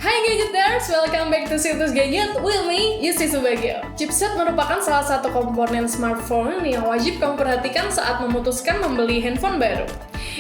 Hai Gadgeters, welcome back to Situs Gadget with me, Yusti Subagio. Chipset merupakan salah satu komponen smartphone yang wajib kamu perhatikan saat memutuskan membeli handphone baru.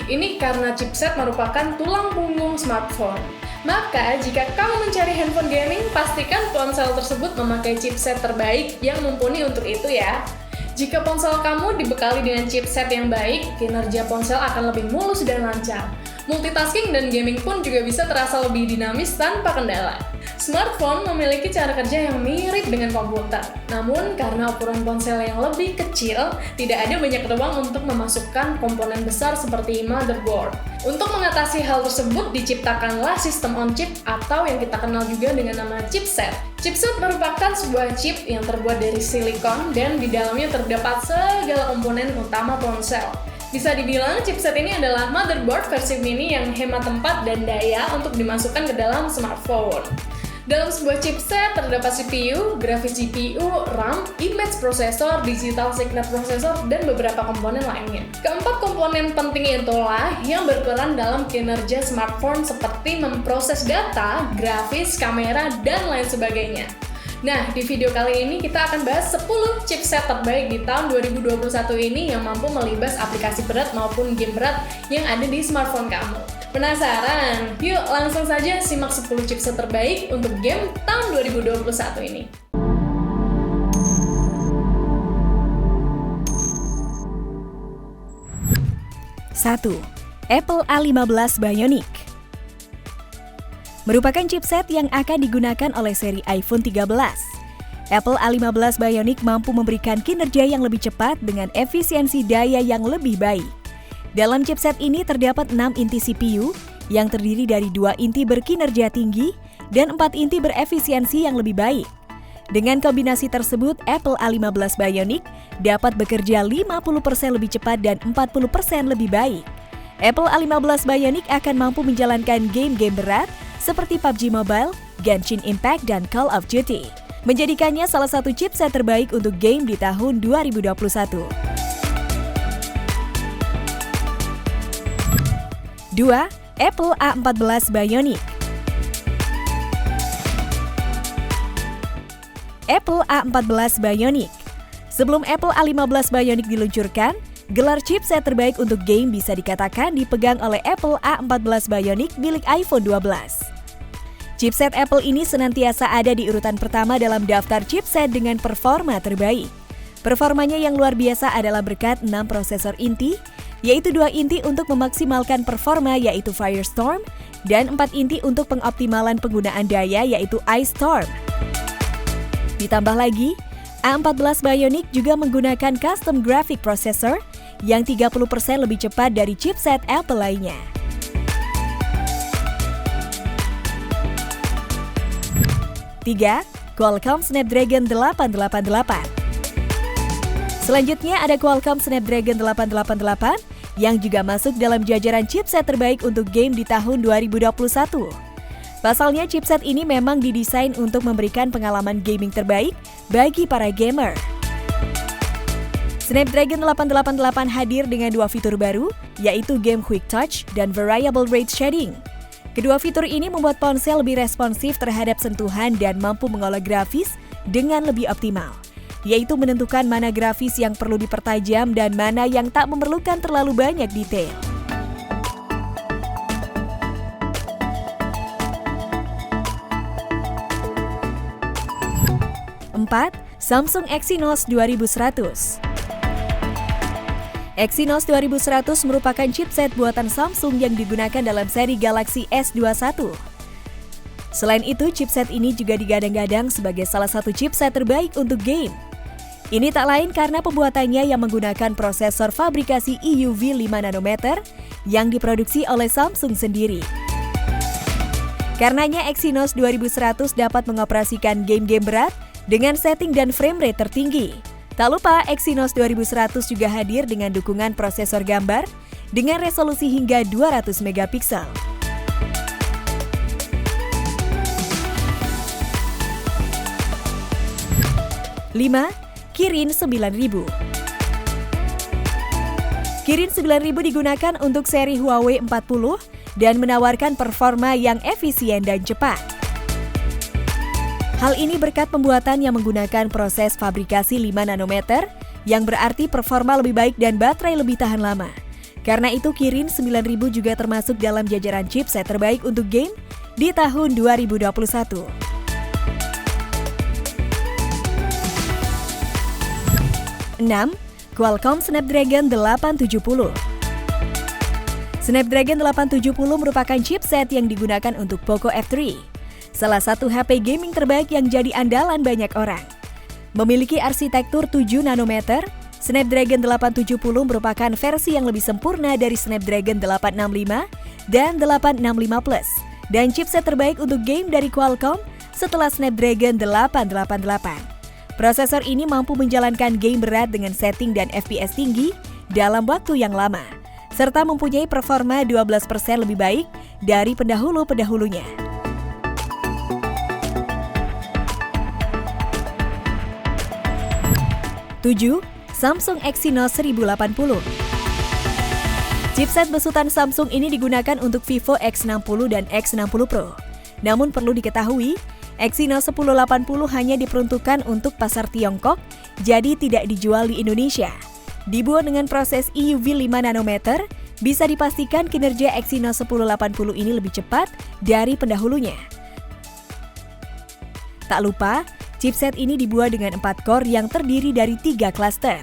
Ini karena chipset merupakan tulang punggung smartphone. Maka, jika kamu mencari handphone gaming, pastikan ponsel tersebut memakai chipset terbaik yang mumpuni untuk itu ya. Jika ponsel kamu dibekali dengan chipset yang baik, kinerja ponsel akan lebih mulus dan lancar. Multitasking dan gaming pun juga bisa terasa lebih dinamis tanpa kendala. Smartphone memiliki cara kerja yang mirip dengan komputer. Namun, karena ukuran ponsel yang lebih kecil, tidak ada banyak ruang untuk memasukkan komponen besar seperti motherboard. Untuk mengatasi hal tersebut, diciptakanlah sistem on-chip atau yang kita kenal juga dengan nama chipset. Chipset merupakan sebuah chip yang terbuat dari silikon dan di dalamnya terdapat segala komponen utama ponsel. Bisa dibilang chipset ini adalah motherboard versi mini yang hemat tempat dan daya untuk dimasukkan ke dalam smartphone. Dalam sebuah chipset terdapat CPU, grafis GPU, RAM, image processor, digital signal processor, dan beberapa komponen lainnya. Keempat komponen penting itulah yang berperan dalam kinerja smartphone seperti memproses data, grafis, kamera, dan lain sebagainya. Nah, di video kali ini kita akan bahas 10 chipset terbaik di tahun 2021 ini yang mampu melibas aplikasi berat maupun game berat yang ada di smartphone kamu. Penasaran? Yuk langsung saja simak 10 chipset terbaik untuk game tahun 2021 ini. Satu, Apple A15 Bionic. Merupakan chipset yang akan digunakan oleh seri iPhone 13. Apple A15 Bionic mampu memberikan kinerja yang lebih cepat dengan efisiensi daya yang lebih baik. Dalam chipset ini terdapat 6 inti CPU yang terdiri dari 2 inti berkinerja tinggi dan 4 inti berefisiensi yang lebih baik. Dengan kombinasi tersebut, Apple A15 Bionic dapat bekerja 50% lebih cepat dan 40% lebih baik. Apple A15 Bionic akan mampu menjalankan game-game berat seperti PUBG Mobile, Genshin Impact, dan Call of Duty, menjadikannya salah satu chipset terbaik untuk game di tahun 2021. 2. Apple A14 Bionic. Apple A14 Bionic. Sebelum Apple A15 Bionic diluncurkan, gelar chipset terbaik untuk game bisa dikatakan dipegang oleh Apple A14 Bionic milik iPhone 12. Chipset Apple ini senantiasa ada di urutan pertama dalam daftar chipset dengan performa terbaik. Performanya yang luar biasa adalah berkat 6 prosesor inti, yaitu 2 inti untuk memaksimalkan performa yaitu Firestorm, dan 4 inti untuk pengoptimalan penggunaan daya yaitu Ice Storm. Ditambah lagi, A14 Bionic juga menggunakan custom graphic processor yang 30% lebih cepat dari chipset Apple lainnya. 3. Qualcomm Snapdragon 888. Selanjutnya ada Qualcomm Snapdragon 888 yang juga masuk dalam jajaran chipset terbaik untuk game di tahun 2021. Pasalnya chipset ini memang didesain untuk memberikan pengalaman gaming terbaik bagi para gamer. Snapdragon 888 hadir dengan 2 fitur baru, yaitu Game Quick Touch dan Variable Rate Shading. Kedua fitur ini membuat ponsel lebih responsif terhadap sentuhan dan mampu mengolah grafis dengan lebih optimal, yaitu menentukan mana grafis yang perlu dipertajam dan mana yang tak memerlukan terlalu banyak detail. 4. Samsung Exynos 2100. Exynos 2100 merupakan chipset buatan Samsung yang digunakan dalam seri Galaxy S21. Selain itu, chipset ini juga digadang-gadang sebagai salah satu chipset terbaik untuk game. Ini tak lain karena pembuatannya yang menggunakan prosesor fabrikasi EUV 5 nanometer yang diproduksi oleh Samsung sendiri. Karenanya Exynos 2100 dapat mengoperasikan game-game berat dengan setting dan frame rate tertinggi. Tak lupa, Exynos 2100 juga hadir dengan dukungan prosesor gambar dengan resolusi hingga 200 megapiksel. 5. Kirin 9000. Kirin 9000 digunakan untuk seri Huawei 40 dan menawarkan performa yang efisien dan cepat. Hal ini berkat pembuatan yang menggunakan proses fabrikasi 5 nanometer, yang berarti performa lebih baik dan baterai lebih tahan lama. Karena itu Kirin 9000 juga termasuk dalam jajaran chipset terbaik untuk game di tahun 2021. 6. Qualcomm Snapdragon 870. Snapdragon 870 merupakan chipset yang digunakan untuk Poco F3, salah satu HP gaming terbaik yang jadi andalan banyak orang. Memiliki arsitektur 7 nanometer, Snapdragon 870 merupakan versi yang lebih sempurna dari Snapdragon 865 dan 865 Plus, dan chipset terbaik untuk game dari Qualcomm setelah Snapdragon 888. Prosesor ini mampu menjalankan game berat dengan setting dan FPS tinggi dalam waktu yang lama, serta mempunyai performa 12% lebih baik dari pendahulu-pendahulunya. 7. Samsung Exynos 1080. Chipset besutan Samsung ini digunakan untuk Vivo X60 dan X60 Pro. Namun perlu diketahui, Exynos 1080 hanya diperuntukkan untuk pasar Tiongkok, jadi tidak dijual di Indonesia. Dibuat dengan proses EUV 5 nanometer, bisa dipastikan kinerja Exynos 1080 ini lebih cepat dari pendahulunya. Tak lupa, chipset ini dibuat dengan 4 core yang terdiri dari 3 klaster.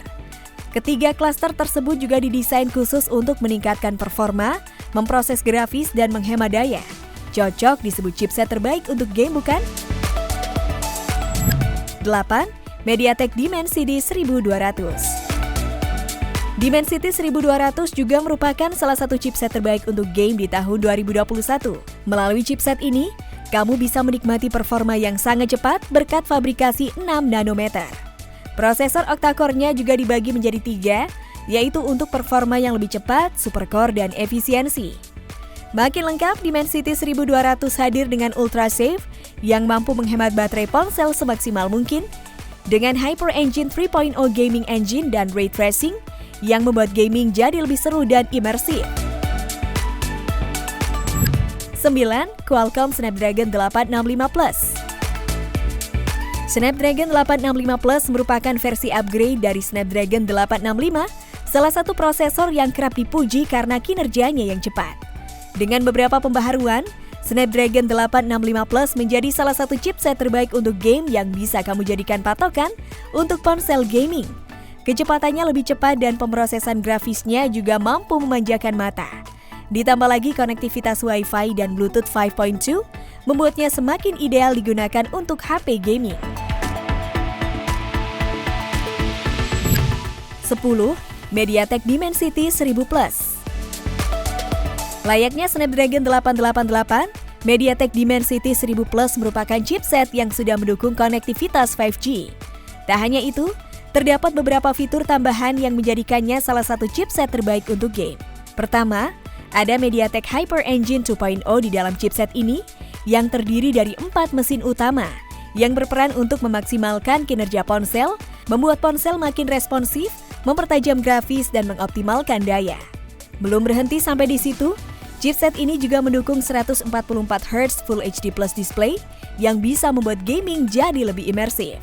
Ketiga klaster tersebut juga didesain khusus untuk meningkatkan performa, memproses grafis, dan menghemat daya. Cocok disebut chipset terbaik untuk game, bukan? 8. MediaTek Dimensity 1200. Dimensity 1200 juga merupakan salah satu chipset terbaik untuk game di tahun 2021. Melalui chipset ini, kamu bisa menikmati performa yang sangat cepat berkat fabrikasi 6 nanometer. Prosesor octa-core-nya juga dibagi menjadi 3, yaitu untuk performa yang lebih cepat, supercore, dan efisiensi. Makin lengkap, Dimensity 1200 hadir dengan Ultra Safe yang mampu menghemat baterai ponsel semaksimal mungkin, dengan Hyper Engine 3.0 gaming engine dan ray tracing yang membuat gaming jadi lebih seru dan imersif. 9. Qualcomm Snapdragon 865 Plus. Snapdragon 865 Plus merupakan versi upgrade dari Snapdragon 865, salah satu prosesor yang kerap dipuji karena kinerjanya yang cepat. Dengan beberapa pembaharuan, Snapdragon 865 Plus menjadi salah satu chipset terbaik untuk game yang bisa kamu jadikan patokan untuk ponsel gaming. Kecepatannya lebih cepat dan pemrosesan grafisnya juga mampu memanjakan mata. Ditambah lagi konektivitas Wi-Fi dan Bluetooth 5.2 membuatnya semakin ideal digunakan untuk HP gaming. 10. MediaTek Dimensity 1000 Plus. Layaknya Snapdragon 888, MediaTek Dimensity 1000 Plus merupakan chipset yang sudah mendukung konektivitas 5G. Tak hanya itu, terdapat beberapa fitur tambahan yang menjadikannya salah satu chipset terbaik untuk game. Pertama, ada MediaTek Hyper Engine 2.0 di dalam chipset ini yang terdiri dari 4 mesin utama yang berperan untuk memaksimalkan kinerja ponsel, membuat ponsel makin responsif, mempertajam grafis, dan mengoptimalkan daya. Belum berhenti sampai di situ, chipset ini juga mendukung 144 Hz Full HD Plus display yang bisa membuat gaming jadi lebih imersif.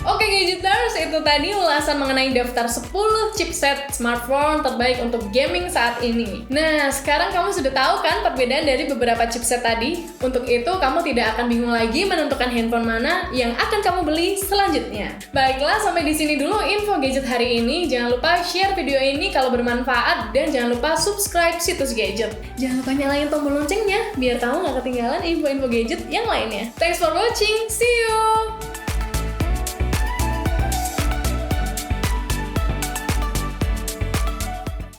Oke Gadgeters, itu tadi ulasan mengenai daftar 10 chipset smartphone terbaik untuk gaming saat ini. Nah, sekarang kamu sudah tahu kan perbedaan dari beberapa chipset tadi? Untuk itu, kamu tidak akan bingung lagi menentukan handphone mana yang akan kamu beli selanjutnya. Baiklah, sampai di sini dulu info gadget hari ini. Jangan lupa share video ini kalau bermanfaat dan jangan lupa subscribe situs gadget. Jangan lupa nyalain tombol loncengnya biar kamu nggak ketinggalan info-info gadget yang lainnya. Thanks for watching, see you!